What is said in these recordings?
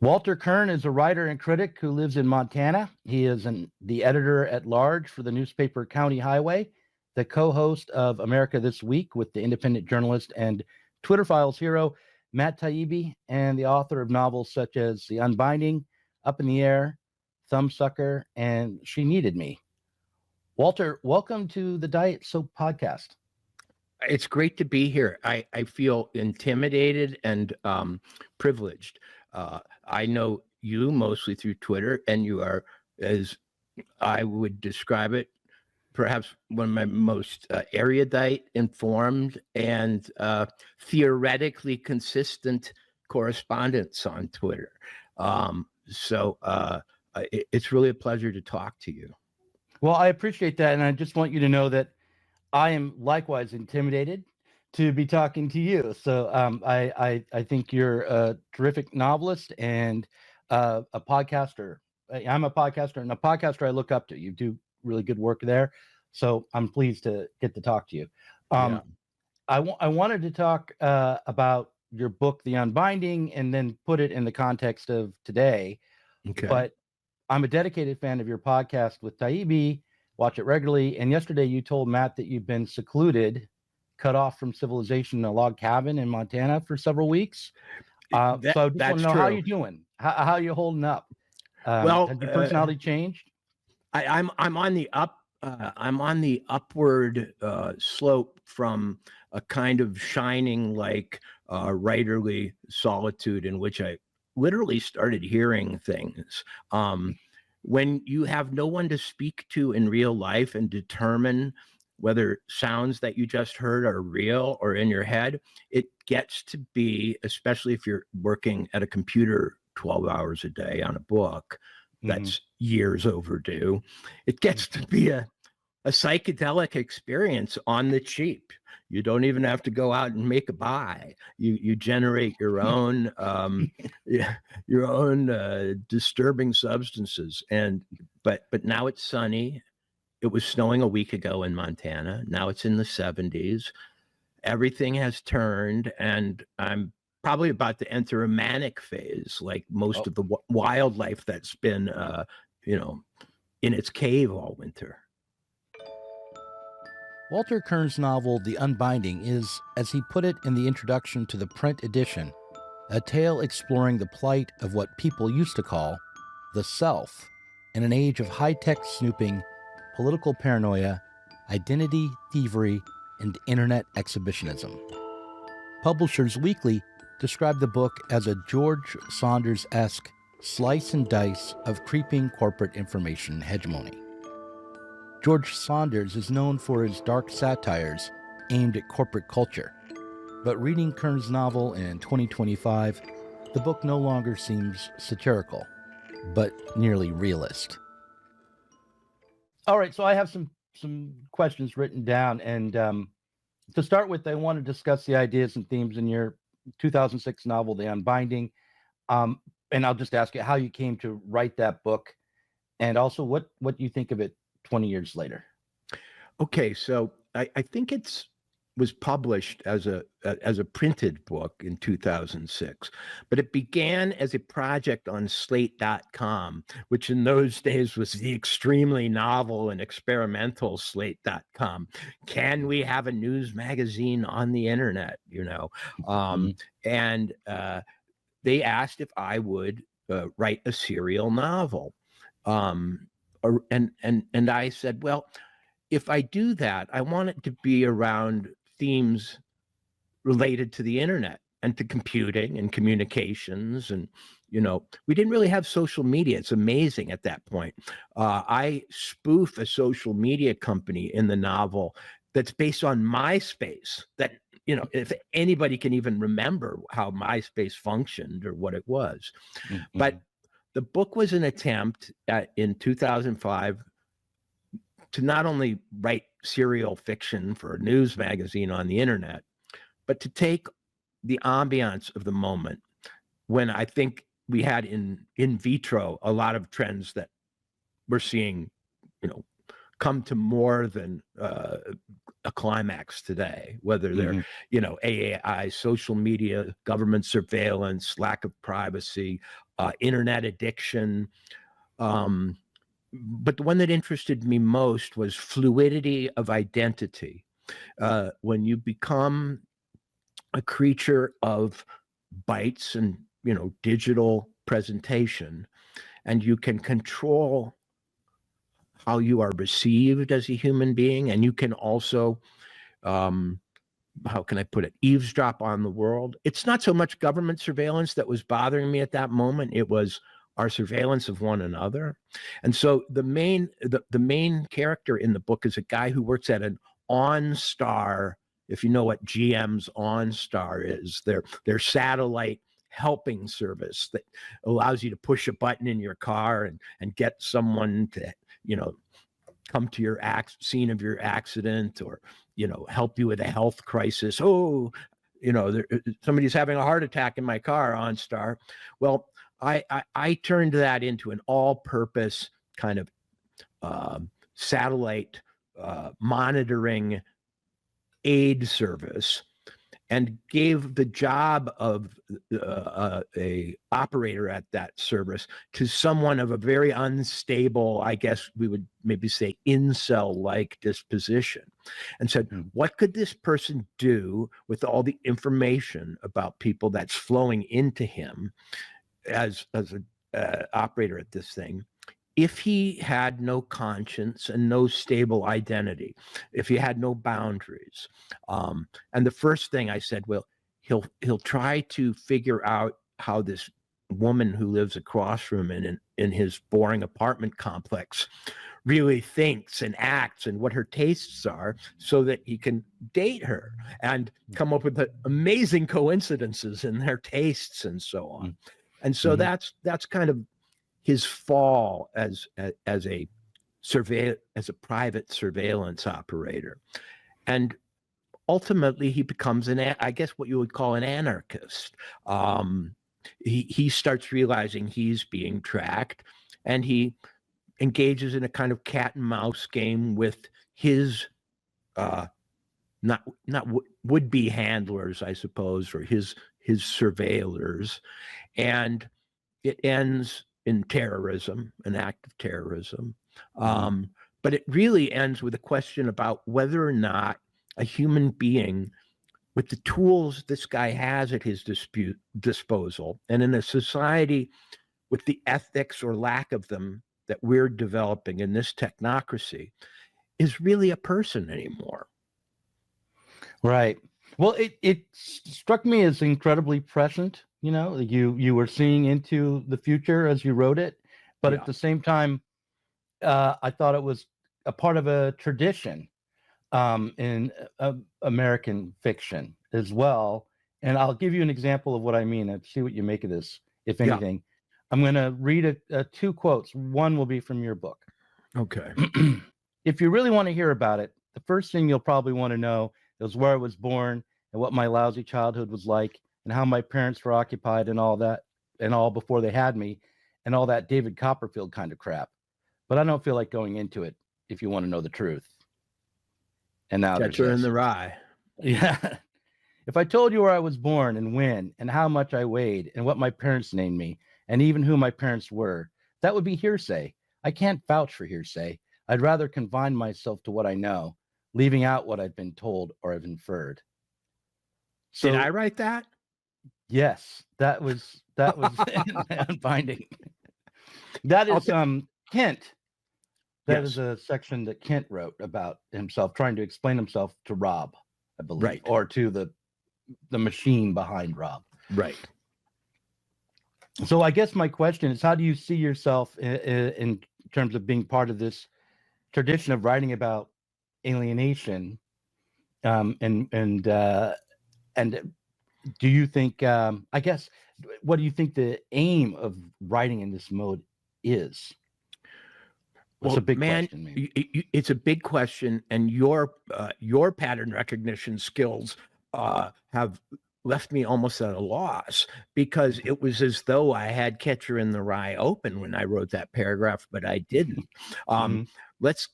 Walter Kirn is a writer and critic who lives in Montana. He is the editor-at-large for the newspaper County Highway, the co-host of America This Week with the independent journalist and Twitter Files hero Matt Taibbi, and the author of novels such as The Unbinding, Up in the Air, Thumbsucker, and She Needed Me. Walter, welcome to the Diet Soap Podcast. It's great to be here. I feel intimidated and privileged. I know you mostly through Twitter, and you are, as I would describe it, perhaps one of my most erudite, informed, and theoretically consistent correspondents on Twitter. So it's really a pleasure to talk to you. Well, I appreciate that, and I just want you to know that I am likewise intimidated to be talking to you. So I think you're a terrific novelist and a podcaster. I'm a podcaster, and a podcaster I look up to. You do really good work there. So I'm pleased to get to talk to you. I wanted to talk about your book, The Unbinding, and then put it in the context of today. Okay. But I'm a dedicated fan of your podcast with Taibbi, watch it regularly. And yesterday you told Matt that you've been secluded, cut off from civilization in a log cabin in Montana for several weeks. So I just want to know, how you doing? How are you holding up? Well, has your personality changed? I'm on the upward slope from a kind of shining like writerly solitude in which I literally started hearing things. When you have no one to speak to in real life and determine whether sounds that you just heard are real or in your head, it gets to be, especially if you're working at a computer 12 hours a day on a book that's years overdue, it gets to be a psychedelic experience on the cheap. You don't even have to go out and make a buy. You generate your own disturbing substances. But now it's sunny. It was snowing a week ago in Montana. Now it's in the 70s. Everything has turned, and I'm probably about to enter a manic phase, like most of the wildlife that's been, in its cave all winter. Walter Kirn's novel, The Unbinding, is, as he put it in the introduction to the print edition, a tale exploring the plight of what people used to call the self in an age of high-tech snooping, political paranoia, identity thievery, and internet exhibitionism. Publishers Weekly described the book as a George Saunders-esque slice and dice of creeping corporate information hegemony. George Saunders is known for his dark satires aimed at corporate culture, but reading Kirn's novel in 2025, the book no longer seems satirical, but nearly realist. All right, so I have some questions written down, and to start with, I want to discuss the ideas and themes in your 2006 novel, The Unbinding, and I'll just ask you how you came to write that book, and also what you think of it 20 years later. Okay, so I think it was published as a printed book in 2006, but it began as a project on Slate.com, which in those days was the extremely novel and experimental Slate.com. Can we have a news magazine on the internet? And they asked if I would write a serial novel. And I said, well, if I do that, I want it to be around themes related to the internet and to computing and communications. And, we didn't really have social media. It's amazing at that point. I spoof a social media company in the novel that's based on MySpace, that, if anybody can even remember how MySpace functioned or what it was. But the book was an attempt in 2005 to not only write serial fiction for a news magazine on the internet, but to take the ambiance of the moment when I think we had in vitro a lot of trends that we're seeing, come to more than a climax today, whether they're, Mm-hmm. AI, social media, government surveillance, lack of privacy, internet addiction. But the one that interested me most was fluidity of identity. When you become a creature of bytes and, digital presentation, and you can control how you are received as a human being, and you can also, how can I put it, eavesdrop on the world. It's not so much government surveillance that was bothering me at that moment. It was our surveillance of one another. And so the main character in the book is a guy who works at an OnStar. If you know what GM's OnStar is, their satellite helping service that allows you to push a button in your car and get someone to, come to your scene of your accident, or, help you with a health crisis. Oh, somebody's having a heart attack in my car, OnStar. Well, I turned that into an all-purpose kind of satellite monitoring aid service, and gave the job of a operator at that service to someone of a very unstable, I guess we would maybe say incel-like disposition, and said, what could this person do with all the information about people that's flowing into him as an operator at this thing, if he had no conscience and no stable identity, if he had no boundaries? And the first thing I said, well, he'll try to figure out how this woman who lives across from him in his boring apartment complex really thinks and acts, and what her tastes are, so that he can date her and come up with the amazing coincidences in their tastes and so on. And so that's kind of his fall as a private surveillance operator. And ultimately he becomes I guess what you would call an anarchist. He starts realizing he's being tracked, and he engages in a kind of cat and mouse game with his not would-be handlers, I suppose, or his surveillors. And it ends in terrorism, an act of terrorism. But it really ends with a question about whether or not a human being, with the tools this guy has at his disposal, and in a society with the ethics or lack of them that we're developing in this technocracy, is really a person anymore. Right. Well, it struck me as incredibly present. You were seeing into the future as you wrote it, but at the same time, I thought it was a part of a tradition in American fiction as well. And I'll give you an example of what I mean and see what you make of this, if anything. I'm going to read two quotes. One will be from your book. Okay. If you really want to hear about it, the first thing you'll probably want to know is where I was born and what my lousy childhood was like, and how my parents were occupied and all that, and all before they had me, and all that David Copperfield kind of crap. But I don't feel like going into it if you want to know the truth. And now Catcher in the Rye. Yeah. If I told you where I was born and when and how much I weighed and what my parents named me and even who my parents were, that would be hearsay. I can't vouch for hearsay. I'd rather confine myself to what I know, leaving out what I've been told or have inferred. So, did I write that? Yes, that was Unbinding. That is Kent. That is a section that Kent wrote about himself, trying to explain himself to Rob, I believe, right, or to the machine behind Rob. Right. So I guess my question is, how do you see yourself in terms of being part of this tradition of writing about alienation, and do you think, I guess, what do you think the aim of writing in this mode is? It's a big question, man. It's a big question, and your pattern recognition skills have left me almost at a loss, because it was as though I had Catcher in the Rye open when I wrote that paragraph, but I didn't. Let's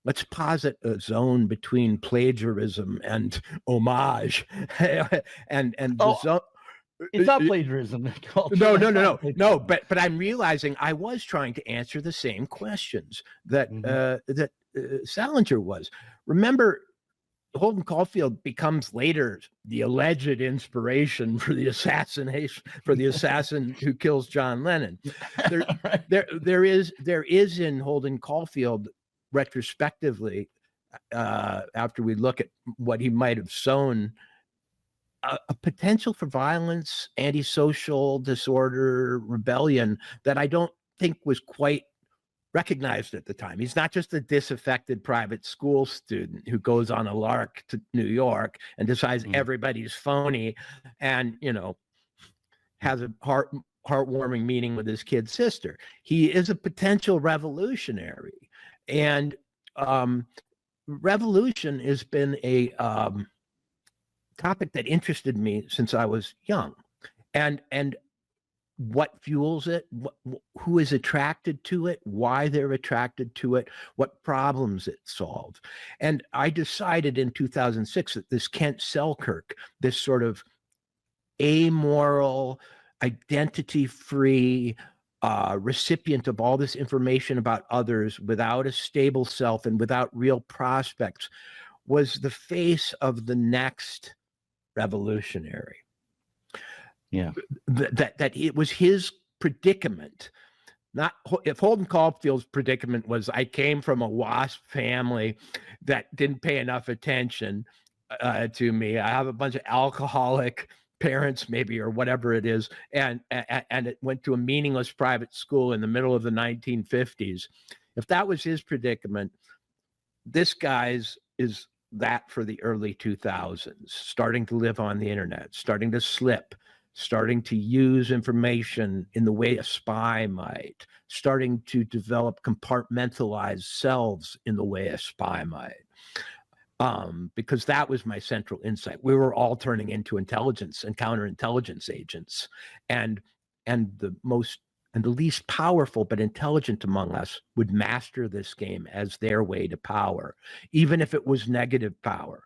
let's posit a zone between plagiarism and homage, and the zone. It's not plagiarism. No. But I'm realizing I was trying to answer the same questions that Salinger was. Remember, Holden Caulfield becomes later the alleged inspiration for the assassin who kills John Lennon. There is in Holden Caulfield, retrospectively, after we look at what he might have sown, a potential for violence, antisocial disorder, rebellion that I don't think was quite recognized at the time. He's not just a disaffected private school student who goes on a lark to New York and decides everybody's phony and, has a heartwarming meeting with his kid sister. He is a potential revolutionary. And revolution has been a topic that interested me since I was young, and what fuels it, who is attracted to it, why they're attracted to it, what problems it solves. And I decided in 2006 that this Kent Selkirk, this sort of amoral, identity-free recipient of all this information about others without a stable self and without real prospects, was the face of the next revolutionary. Yeah, that it was his predicament. Not if Holden Caulfield's predicament was, I came from a WASP family that didn't pay enough attention to me. I have a bunch of alcoholic parents, maybe, or whatever it is, and it went to a meaningless private school in the middle of the 1950s. If that was his predicament, this guy's is that for the early 2000s, starting to live on the internet, starting to slip, starting to use information in the way a spy might, starting to develop compartmentalized selves in the way a spy might. Because that was my central insight. We were all turning into intelligence and counterintelligence agents, and the least powerful but intelligent among us would master this game as their way to power, even if it was negative power.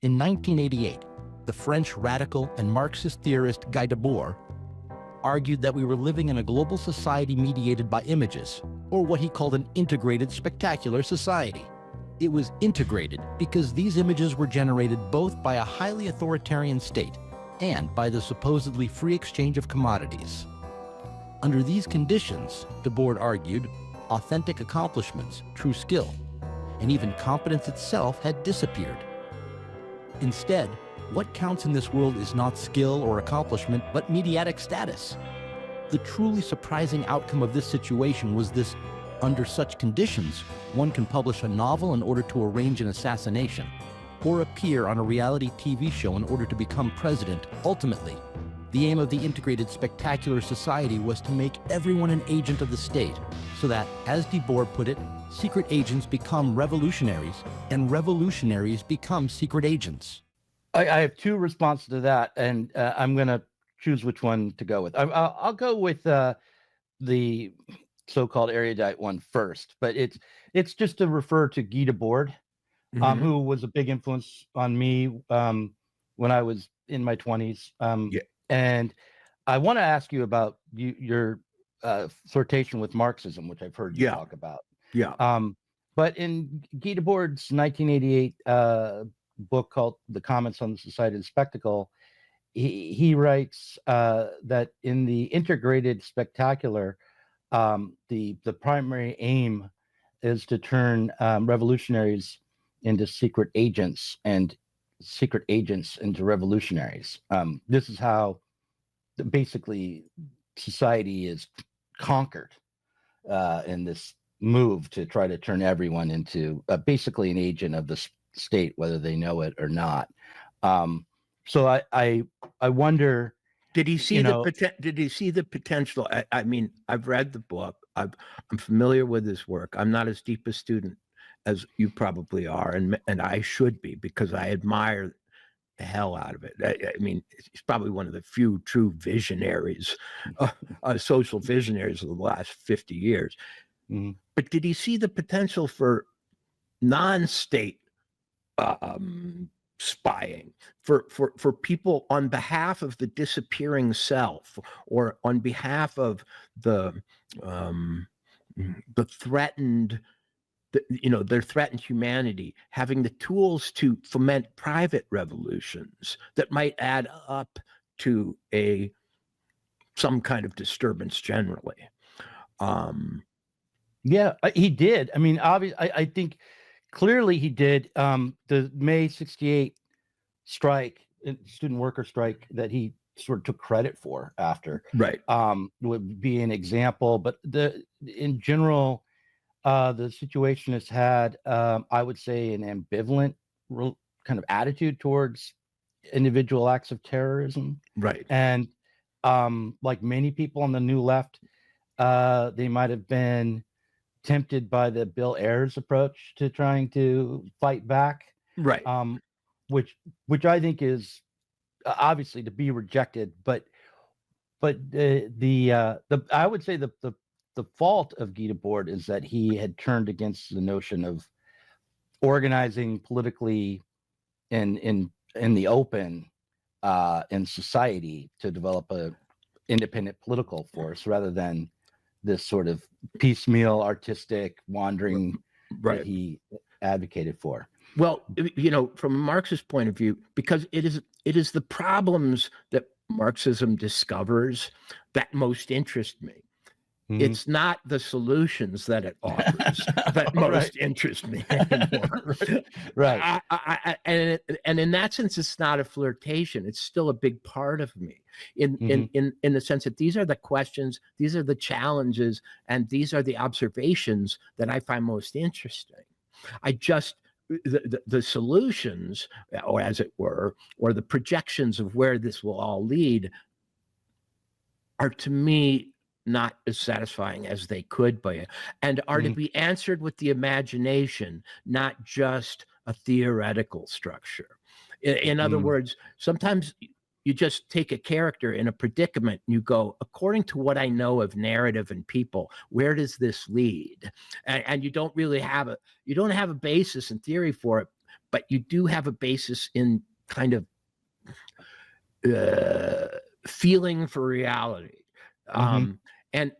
In 1988, the French radical and Marxist theorist Gabaorg argued that we were living in a global society mediated by images, or what he called an integrated spectacular society. It was integrated because these images were generated both by a highly authoritarian state and by the supposedly free exchange of commodities. Under these conditions, Gabaorg argued, authentic accomplishments, true skill, and even competence itself had disappeared. Instead, what counts in this world is not skill or accomplishment, but mediatic status. The truly surprising outcome of this situation was this: under such conditions, one can publish a novel in order to arrange an assassination, or appear on a reality TV show in order to become president. Ultimately, the aim of the integrated spectacular society was to make everyone an agent of the state, so that, as Gabaorg put it, secret agents become revolutionaries, and revolutionaries become secret agents. I have two responses to that, and I'm going to choose which one to go with. I'll go with the so-called erudite one first, but it's just to refer to Guy Debord, who was a big influence on me when I was in my 20s. And I want to ask you about your flirtation with Marxism, which I've heard you talk about. But in Guy Debord's 1988 book called The Comments on the Society of the Spectacle, he writes that in the integrated spectacular, the primary aim is to turn revolutionaries into secret agents and secret agents into revolutionaries. This is how basically society is conquered in this move to try to turn everyone into basically an agent of the state, whether they know it or not. So I wonder, did he see did he see the potential? I mean, I've read the book. I'm familiar with his work. I'm not as deep a student as you probably are, and I should be, because I admire the hell out of it. I mean, he's probably one of the few true visionaries, social visionaries of the last 50 years. But did he see the potential for non-state spying, for people on behalf of the disappearing self, or on behalf of the threatened, their threatened humanity, having the tools to foment private revolutions that might add up to some kind of disturbance generally. Yeah, he did. I mean, obviously, I think clearly he did. The May '68 strike, student worker strike, that he sort of took credit for after, Right. would be an example. But in general, the situation has had, I would say, an ambivalent kind of attitude towards individual acts of terrorism. Right. And like many people on the New Left, they might have been tempted by the Bill Ayers approach to trying to fight back, Right. Which I think is obviously to be rejected. But I would say the fault of Guy Debord is that he had turned against the notion of organizing politically in the open in society to develop a independent political force, rather than this sort of piecemeal artistic wandering that he advocated for. Well, from a Marxist point of view, because it is the problems that Marxism discovers that most interest me. Mm-hmm. It's not the solutions that it offers that most interest me anymore. Right. And in that sense, it's not a flirtation. It's still a big part of me, in the sense that these are the questions, these are the challenges, and these are the observations that I find most interesting. The solutions, or as it were, or the projections of where this will all lead, are to me not as satisfying as they could be, and are to be answered with the imagination, not just a theoretical structure. In other words, sometimes you just take a character in a predicament and you go, according to what I know of narrative and people, where does this lead? And you don't really have a basis in theory for it, but you do have a basis in kind of feeling for reality. And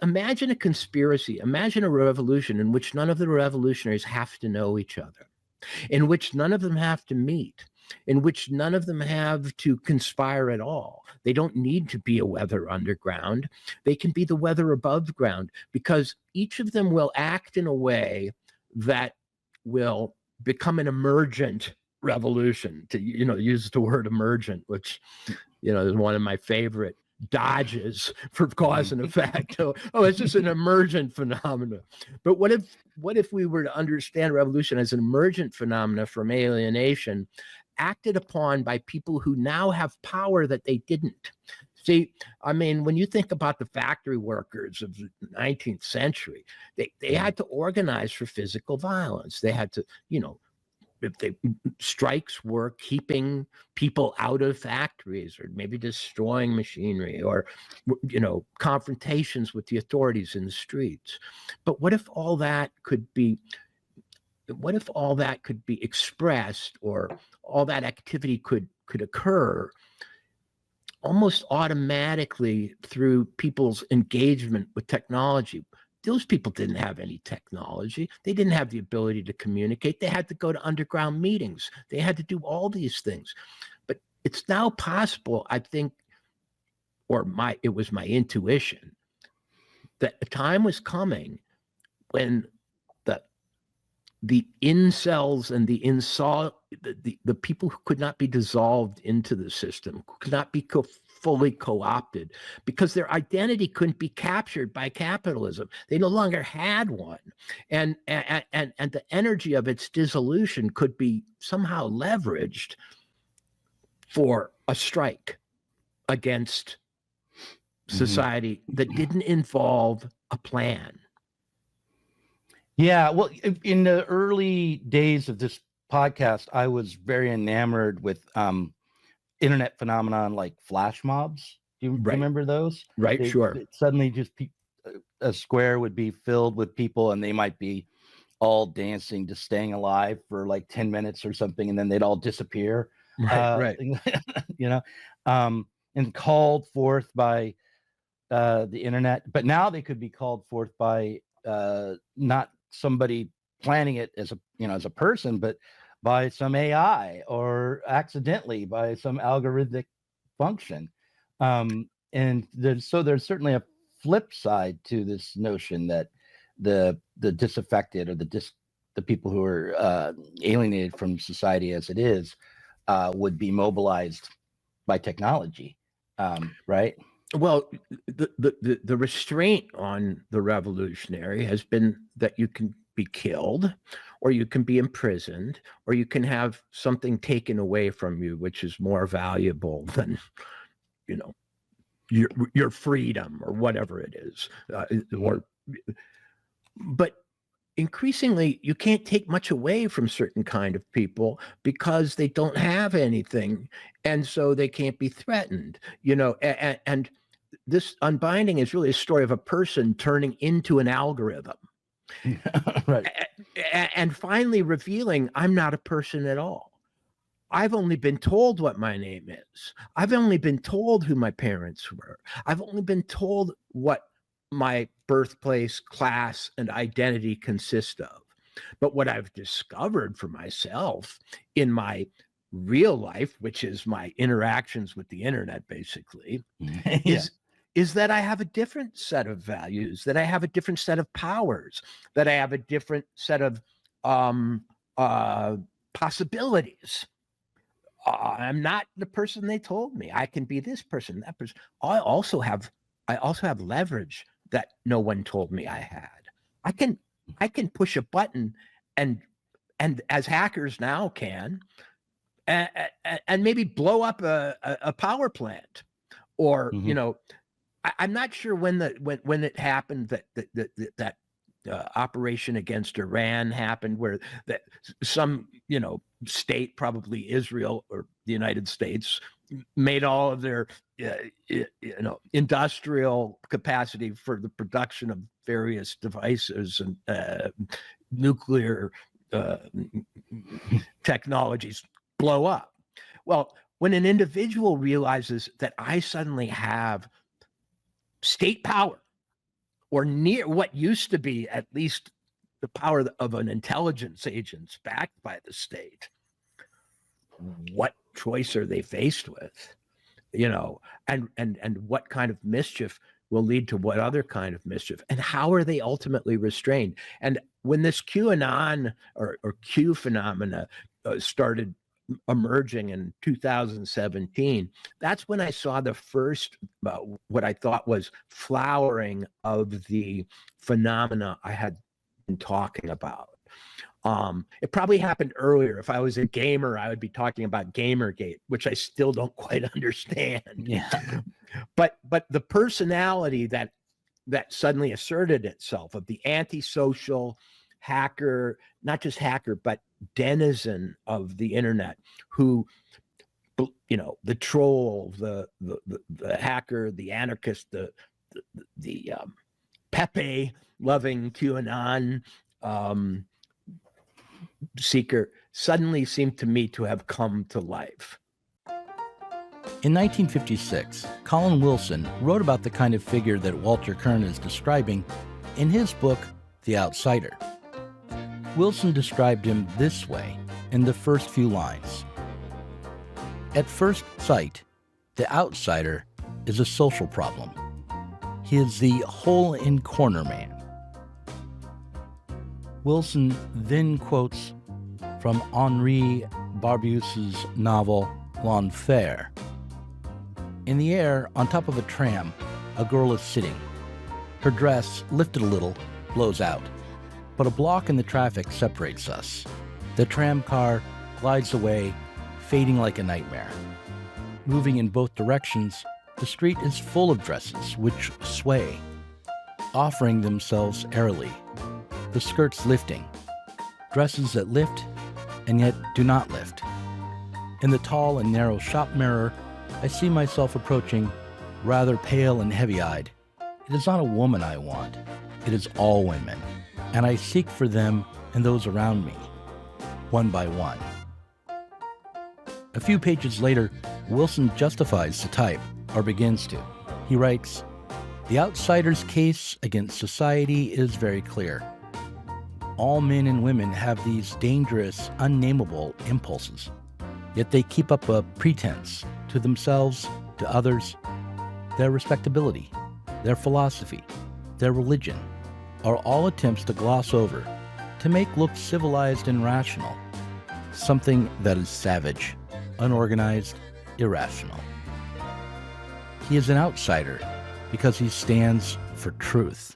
imagine a conspiracy, imagine a revolution in which none of the revolutionaries have to know each other, in which none of them have to meet, in which none of them have to conspire at all. They don't need to be a weather underground. They can be the weather above ground, because each of them will act in a way that will become an emergent revolution, to use the word emergent, which is one of my favorite dodges for cause and effect. It's just an emergent phenomena. But what if we were to understand revolution as an emergent phenomena from alienation, acted upon by people who now have power that they didn't? See, I mean, when you think about the factory workers of the 19th century, they had to organize for physical violence. They had to, strikes were keeping people out of factories, or maybe destroying machinery, or confrontations with the authorities in the streets. But what if all that could be expressed, or all that activity could occur almost automatically through people's engagement with technology? Those people didn't have any technology. They didn't have the ability to communicate. They had to go to underground meetings. They had to do all these things. But it's now possible, I think, it was my intuition, that a time was coming when the incels and the people who could not be dissolved into the system, could not be fully co-opted, because their identity couldn't be captured by capitalism. They no longer had one, and the energy of its dissolution could be somehow leveraged for a strike against society that didn't involve a plan. Yeah, well, in the early days of this podcast, I was very enamored with internet phenomenon like flash mobs. Do you remember those? Right, sure. Suddenly just a square would be filled with people, and they might be all dancing, just staying alive for like 10 minutes or something, and then they'd all disappear. Right. You know, and called forth by the internet. But now they could be called forth by not somebody planning it as a person, but by some AI, or accidentally by some algorithmic function. And there's certainly a flip side to this notion that the disaffected, or the people who are alienated from society as it is, would be mobilized by technology, right? Well, the restraint on the revolutionary has been that you can be killed, or you can be imprisoned, or you can have something taken away from you, which is more valuable than, your freedom, or whatever it is. But increasingly, you can't take much away from certain kind of people because they don't have anything, and so they can't be threatened. And this Unbinding is really a story of a person turning into an algorithm. Right. And finally revealing, I'm not a person at all. I've only been told what my name is. I've only been told who my parents were. I've only been told what my birthplace, class, and identity consist of. But what I've discovered for myself in my real life, which is my interactions with the internet, basically, is that I have a different set of values, that I have a different set of powers, that I have a different set of possibilities. I'm not the person they told me. I can be this person, that person. I also have leverage that no one told me I had. I can push a button and as hackers now can, and maybe blow up a power plant, or I'm not sure when it happened that operation against Iran happened, where that some state, probably Israel or the United States, made all of their industrial capacity for the production of various devices and nuclear technologies blow up. Well, when an individual realizes that I suddenly have state power, or near what used to be at least the power of an intelligence agent backed by the state, what choice are they faced with? And what kind of mischief will lead to what other kind of mischief, and how are they ultimately restrained? And when this QAnon or Q phenomena started emerging in 2017, that's when I saw the first what I thought was flowering of the phenomena I had been talking about. It probably happened earlier. If I was a gamer, I would be talking about Gamergate, which I still don't quite understand. Yeah. But the personality that suddenly asserted itself, of the antisocial hacker, not just hacker, but denizen of the internet, who, the troll, the hacker, the anarchist, the Pepe loving QAnon seeker, suddenly seemed to me to have come to life. In 1956, Colin Wilson wrote about the kind of figure that Walter Kirn is describing in his book, The Outsider. Wilson described him this way in the first few lines. At first sight, the outsider is a social problem. He is the hole-in-corner man. Wilson then quotes from Henri Barbuse's novel L'Enfer. In the air, on top of a tram, a girl is sitting. Her dress, lifted a little, blows out. But a block in the traffic separates us. The tram car glides away, fading like a nightmare. Moving in both directions, the street is full of dresses which sway, offering themselves airily, the skirts lifting, dresses that lift and yet do not lift. In the tall and narrow shop mirror, I see myself approaching, rather pale and heavy-eyed. It is not a woman I want. It is all women. and I seek for them in those around me, one by one. A few pages later, Wilson justifies the type, or begins to. He writes, "The outsider's case against society is very clear. All men and women have these dangerous, unnameable impulses, yet they keep up a pretense to themselves, to others. Their respectability, their philosophy, their religion are all attempts to gloss over, to make look civilized and rational, something that is savage, unorganized, irrational. He is an outsider because he stands for truth."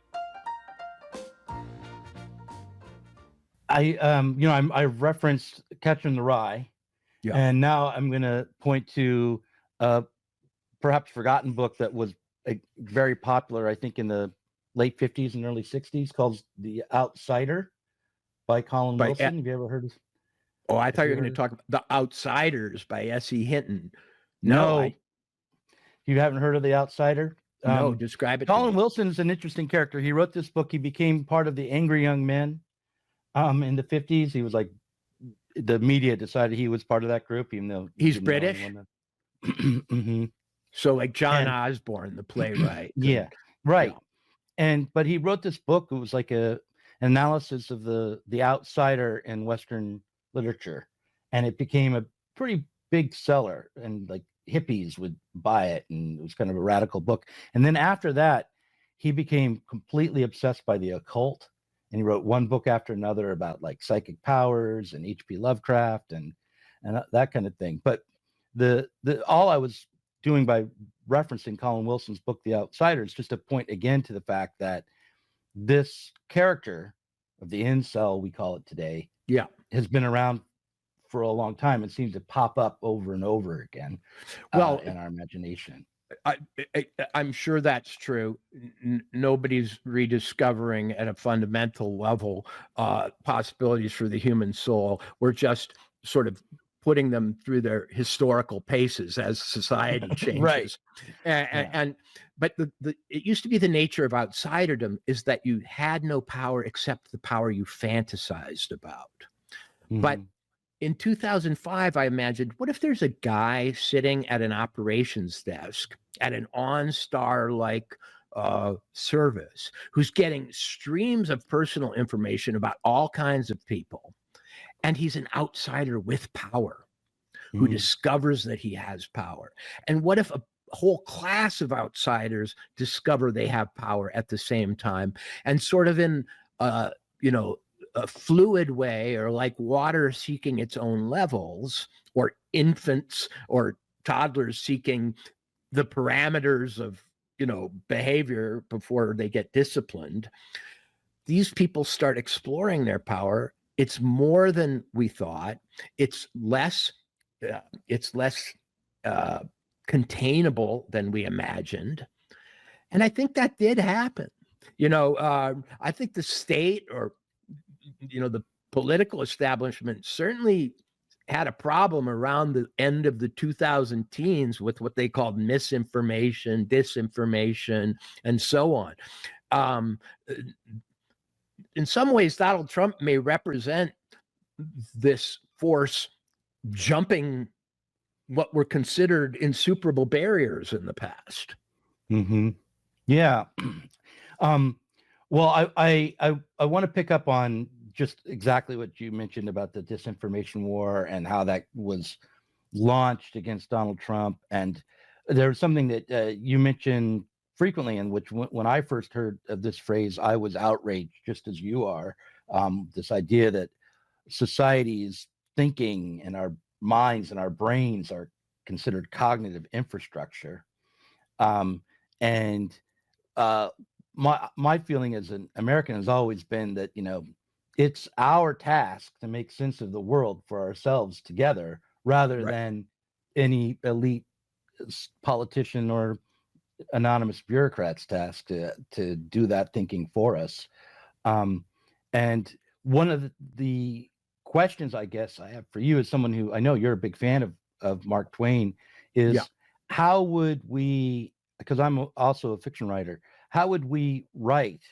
I referenced Catcher in the Rye, Yeah. and now I'm going to point to a perhaps forgotten book that was very popular, I think, in the late 50s and early 60s, called The Outsider by Colin Wilson. Have you ever heard of? Oh, I thought you were going to talk about The Outsiders by S.E. Hinton. No. You haven't heard of The Outsider? No, describe it. Colin Wilson's an interesting character. He wrote this book. He became part of the Angry Young Men in the 50s. He was like, the media decided he was part of that group, even though he's British. Mm-hmm. So like John Osborne, the playwright. Yeah, right. Yeah. But he wrote this book. It was like an analysis of the outsider in Western literature, and it became a pretty big seller, and like hippies would buy it, and it was kind of a radical book. And then after that, he became completely obsessed by the occult, and he wrote one book after another about like psychic powers and H.P. Lovecraft and that kind of thing. But the all I was doing by referencing Colin Wilson's book, The Outsider, is just to point again to the fact that this character of the incel, we call it today, has been around for a long time and seems to pop up over and over again in our imagination. I'm sure that's true. Nobody's rediscovering at a fundamental level possibilities for the human soul. We're just sort of putting them through their historical paces as society changes. Right. But it used to be the nature of outsiderdom is that you had no power except the power you fantasized about. Mm-hmm. But in 2005, I imagined, what if there's a guy sitting at an operations desk at an OnStar-like service who's getting streams of personal information about all kinds of people, and he's an outsider with power who discovers that he has power? And what if a whole class of outsiders discover they have power at the same time, and sort of in a fluid way, or like water seeking its own levels, or infants or toddlers seeking the parameters of behavior before they get disciplined, these people start exploring their power. It's more than we thought. It's less containable than we imagined. And I think that did happen. I think the state, or the political establishment, certainly had a problem around the end of the 2000 teens with what they called misinformation, disinformation, and so on. In some ways, Donald Trump may represent this force jumping what were considered insuperable barriers in the past. Mm-hmm. Yeah. Well, I want to pick up on just exactly what you mentioned about the disinformation war and how that was launched against Donald Trump. And there's something that you mentioned frequently, in which when I first heard of this phrase, I was outraged, just as you are. This idea that society's thinking and our minds and our brains are considered cognitive infrastructure. My feeling as an American has always been that, it's our task to make sense of the world for ourselves together, rather than any elite politician or anonymous bureaucrat's task to do that thinking for us. And one of the questions I guess I have for you, as someone who, I know you're a big fan of Mark Twain, is how would we, because I'm also a fiction writer, how would we write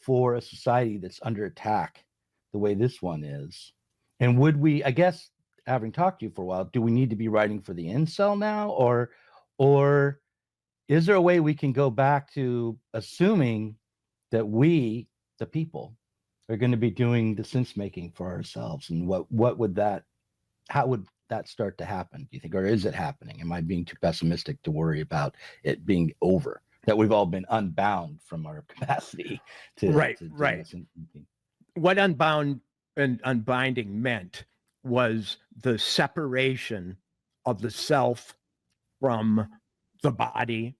for a society that's under attack the way this one is? And would we, I guess, having talked to you for a while, do we need to be writing for the incel now, or is there a way we can go back to assuming that we, the people, are going to be doing the sense making for ourselves? And what would that, how would that start to happen, do you think? Or is it happening? Am I being too pessimistic to worry about it being over, that we've all been unbound from our capacity to Right. What Unbound and Unbinding meant was the separation of the self from the body,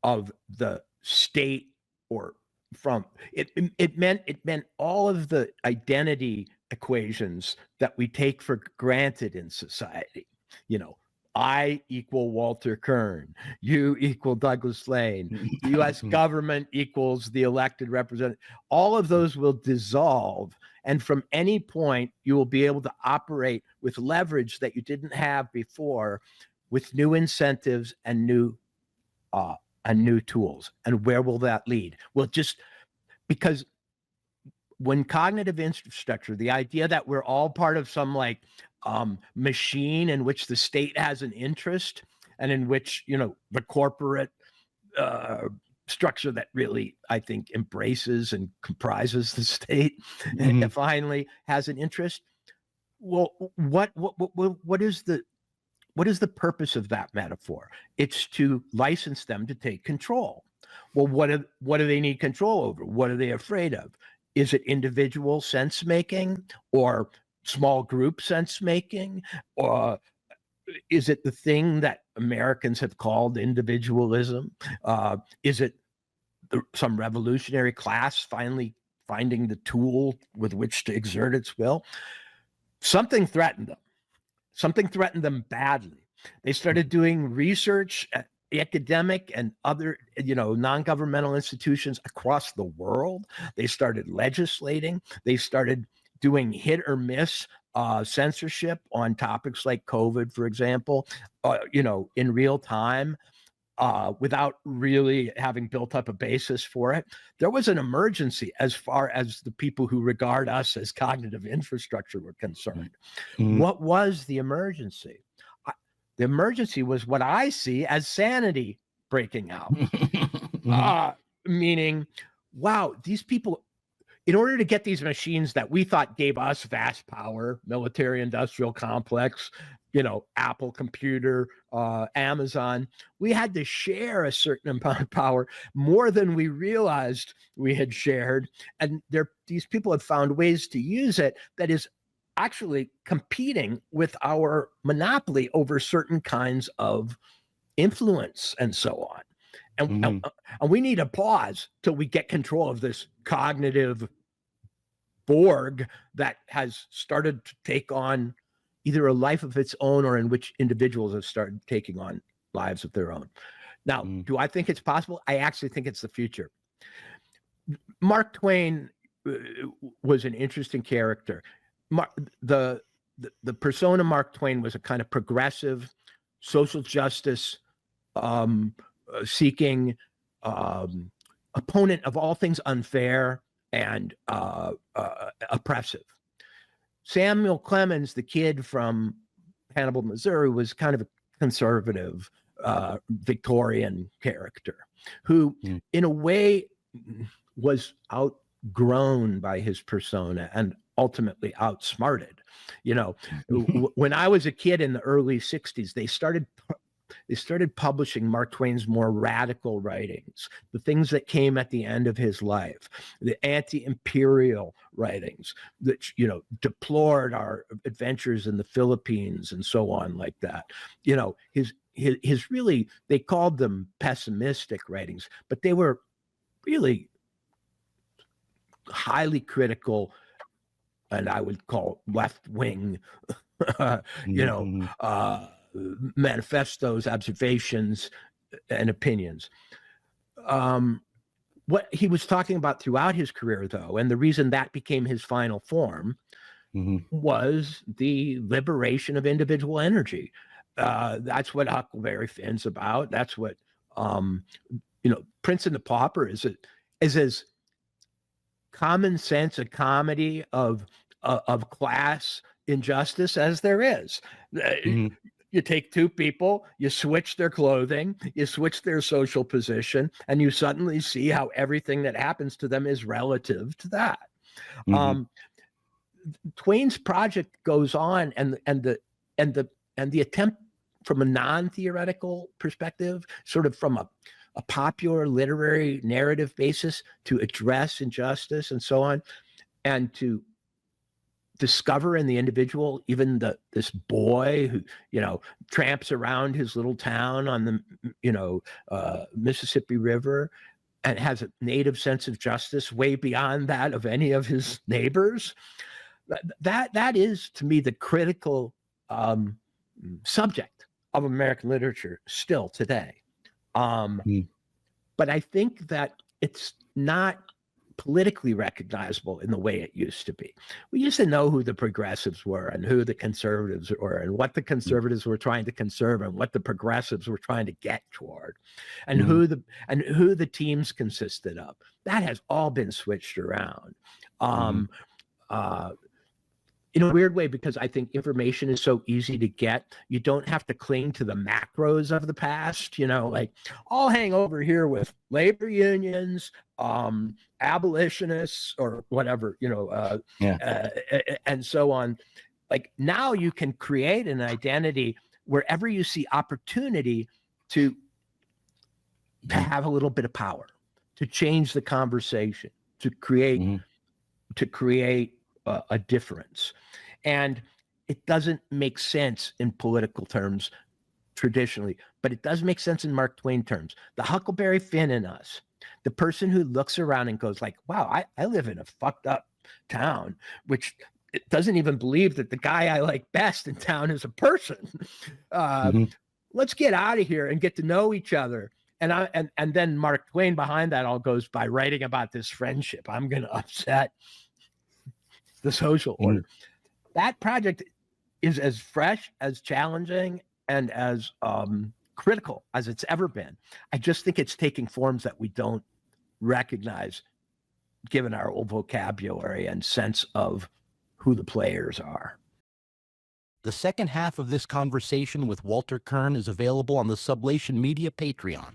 of the state, or from it. It meant all of the identity equations that we take for granted in society. You know, I equal Walter Kirn, you equal Douglas Lane, the U.S. government equals the elected representative. All of those will dissolve. And from any point, you will be able to operate with leverage that you didn't have before, with new incentives and new tools. And where will that lead? Well, just because when cognitive infrastructure, the idea that we're all part of some like machine in which the state has an interest, and in which, you know, the corporate structure that really, I think, embraces and comprises the state and finally has an interest. Well, what is the purpose of that metaphor? It's to license them to take control. Well, what do they need control over? What are they afraid of? Is it individual sense making, or small group sense making, or is it the thing that Americans have called individualism? Is it some revolutionary class finally finding the tool with which to exert its will? Something threatened them. Something threatened them badly. They started doing research at academic and other, you know, non-governmental institutions across the world. They started legislating. They started doing hit or miss censorship on topics like COVID, for example, you know, in real time, without really having built up a basis for it. There was an emergency as far as the people who regard us as cognitive infrastructure were concerned. What was the emergency? The emergency was what I see as sanity breaking out. Meaning, wow, these people, in order to get these machines that we thought gave us vast power, military industrial complex, you know, Apple computer, Amazon, we had to share a certain amount of power, more than we realized we had shared. And these people have found ways to use it that is actually competing with our monopoly over certain kinds of influence and so on. And we need a pause till we get control of this cognitive Borg that has started to take on either a life of its own, or in which individuals have started taking on lives of their own. Now, do I think it's possible? I actually think it's the future. Mark Twain was an interesting character. The persona Mark Twain was a kind of progressive, social justice seeking opponent of all things unfair and oppressive. Samuel Clemens, the kid from Hannibal, Missouri, was kind of a conservative Victorian character who, in a way, was outgrown by his persona and ultimately outsmarted. You know, when I was a kid in the early 60s, they started publishing Mark Twain's more radical writings, the things that came at the end of his life, the anti-imperial writings that, you know, deplored our adventures in the Philippines and so on, like that. You know, his really, they called them pessimistic writings, but they were really highly critical, and I would call left-wing, you know, manifestos, observations, and opinions. What he was talking about throughout his career, though, and the reason that became his final form, was the liberation of individual energy. That's what Huckleberry Finn's about. That's what, you know, Prince and the Pauper is as common sense, a comedy of class injustice as there is. You take two people, you switch their clothing, you switch their social position, and you suddenly see how everything that happens to them is relative to that. Twain's project goes on, and the attempt from a non-theoretical perspective, sort of from a popular literary narrative basis, to address injustice and so on, and to discover in the individual, even this boy who, you know, tramps around his little town on the, you know, Mississippi River, and has a native sense of justice way beyond that of any of his neighbors. That is, to me, the critical subject of American literature still today. But I think that it's not politically recognizable in the way it used to be. We used to know who the progressives were and who the conservatives were, and what the conservatives were trying to conserve and what the progressives were trying to get toward, and who the teams consisted of. That has all been switched around. In a weird way, because I think information is so easy to get. You don't have to cling to the macros of the past, you know, like, I'll hang over here with labor unions, abolitionists, or whatever, you know, and so on. Like, now you can create an identity wherever you see opportunity to have a little bit of power, to change the conversation, to create a difference. And it doesn't make sense in political terms traditionally, but it does make sense in Mark Twain terms. The Huckleberry Finn in us, the person who looks around and goes like, wow, I live in a fucked up town, which it doesn't even believe that the guy I like best in town is a person. Let's get out of here and get to know each other. And then Mark Twain behind that all goes by writing about this friendship. I'm going to upset the social order. That project is as fresh, as challenging, and as critical as it's ever been. I just think it's taking forms that we don't recognize, given our old vocabulary and sense of who the players are. The second half of this conversation with Walter Kirn is available on the Sublation Media Patreon.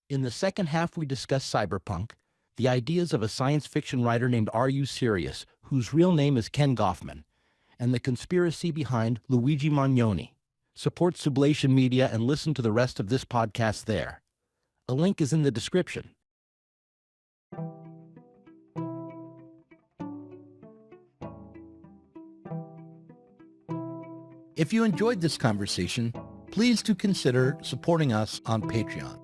In the second half, we discuss cyberpunk, the ideas of a science fiction writer named R.U. Sirius, whose real name is Ken Goffman, and the conspiracy behind Luigi Magnoni. Support Sublation Media and listen to the rest of this podcast there. A link is in the description. If you enjoyed this conversation, please do consider supporting us on Patreon.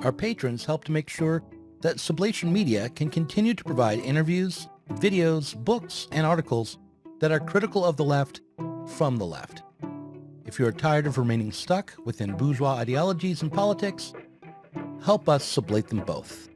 Our patrons help to make sure that Sublation Media can continue to provide interviews, videos, books, and articles that are critical of the left from the left. If you are tired of remaining stuck within bourgeois ideologies and politics, help us sublate them both.